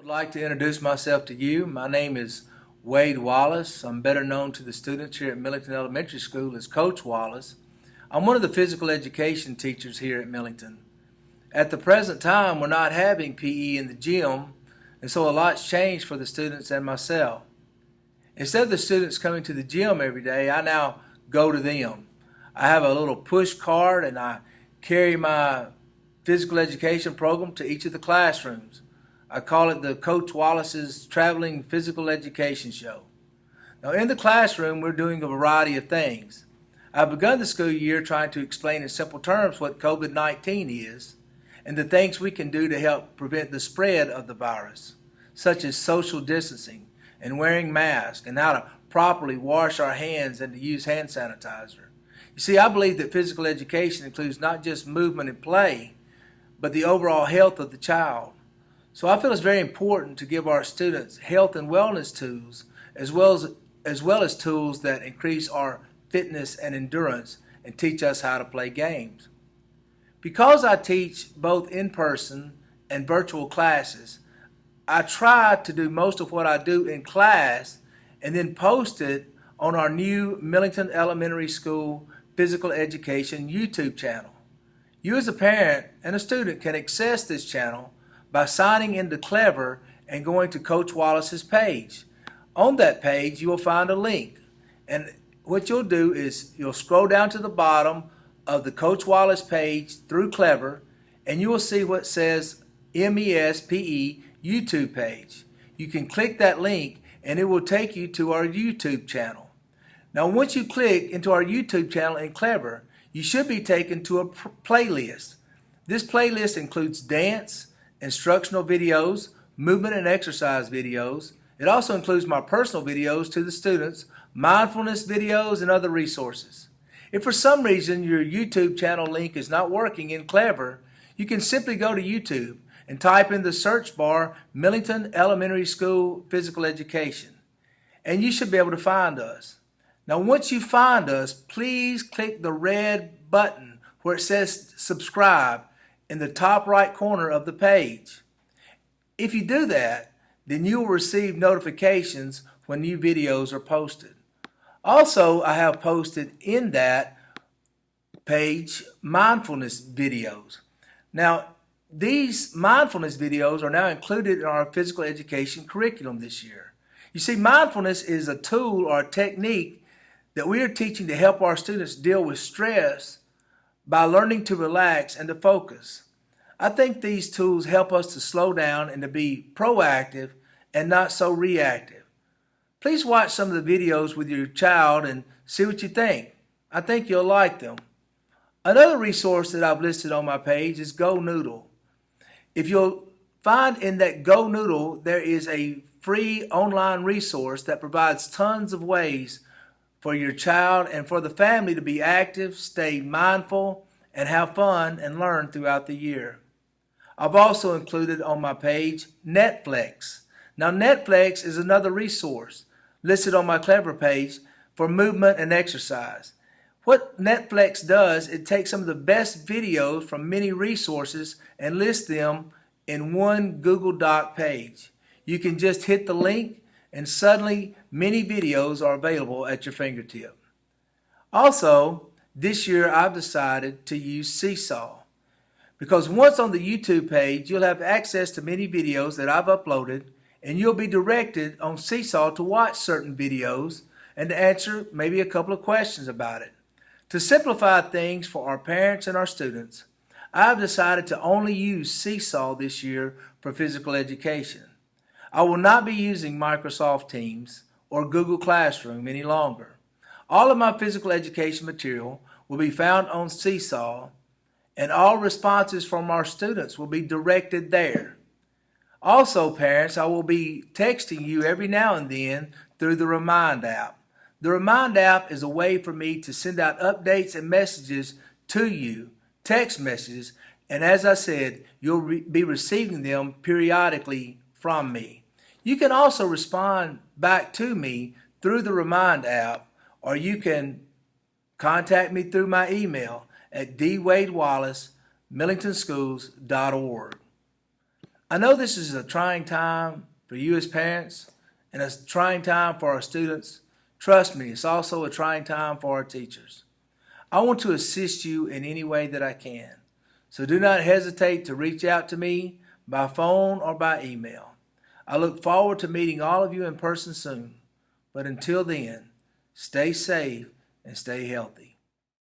would like to introduce myself to you. My name is Wade Wallace. I'm better known to the students here at Millington Elementary School as Coach Wallace. I'm one of the physical education teachers here at Millington. At the present time, we're not having PE in the gym, and so a lot's changed for the students and myself. Instead of the students coming to the gym every day, I now go to them. I have a little push cart and I carry my physical education program to each of the classrooms. I call it the Coach Wallace's Traveling Physical Education Show. Now in the classroom, we're doing a variety of things. I've begun the school year trying to explain in simple terms what COVID-19 is and the things we can do to help prevent the spread of the virus, such as social distancing and wearing masks and how to properly wash our hands and to use hand sanitizer. You see, I believe that physical education includes not just movement and play, but the overall health of the child. So I feel it's very important to give our students health and wellness tools as well as tools that increase our fitness and endurance and teach us how to play games. Because I teach both in-person and virtual classes, I try to do most of what I do in class and then post it on our new Millington Elementary School Physical Education YouTube channel. You as a parent and a student can access this channel by signing into Clever and going to Coach Wallace's page. On that page, you will find a link. And what you'll do is you'll scroll down to the bottom of the Coach Wallace page through Clever, and you will see what says MESPE YouTube page. You can click that link and it will take you to our YouTube channel. Now once you click into our YouTube channel in Clever, you should be taken to a playlist. This playlist includes dance, instructional videos, movement and exercise videos. It also includes my personal videos to the students, mindfulness videos, and other resources. If for some reason your YouTube channel link is not working in Clever, you can simply go to YouTube and type in the search bar Millington Elementary School Physical Education, and you should be able to find us. Now once you find us, please click the red button where it says subscribe in the top right corner of the page. If you do that, then you will receive notifications when new videos are posted. Also, I have posted in that page mindfulness videos. Now, these mindfulness videos are now included in our physical education curriculum this year. You see, mindfulness is a tool or a technique that we are teaching to help our students deal with stress by learning to relax and to focus. I think these tools help us to slow down and to be proactive and not so reactive. Please watch some of the videos with your child and see what you think. I think you'll like them. Another resource that I've listed on my page is Go Noodle. If you'll find in that Go Noodle, there is a free online resource that provides tons of ways for your child and for the family to be active, stay mindful, and have fun and learn throughout the year. I've also included on my page Netflix. Now Netflix is another resource listed on my Clever page for movement and exercise. What Netflix does, it takes some of the best videos from many resources and lists them in one Google Doc page. You can just hit the link and suddenly many videos are available at your fingertip. Also, this year I've decided to use Seesaw because once on the YouTube page, you'll have access to many videos that I've uploaded, and you'll be directed on Seesaw to watch certain videos and to answer maybe a couple of questions about it. To simplify things for our parents and our students, I've decided to only use Seesaw this year for physical education. I will not be using Microsoft Teams or Google Classroom any longer. All of my physical education material will be found on Seesaw, and all responses from our students will be directed there. Also, parents, I will be texting you every now and then through the Remind app. The Remind app is a way for me to send out updates and messages to you, text messages, and as I said, you'll be receiving them periodically from me. You can also respond back to me through the Remind app, or you can contact me through my email at dwadewallace@millingtonschools.org. I know this is a trying time for you as parents and a trying time for our students. Trust me, it's also a trying time for our teachers. I want to assist you in any way that I can. So do not hesitate to reach out to me by phone or by email. I look forward to meeting all of you in person soon. But until then, stay safe and stay healthy.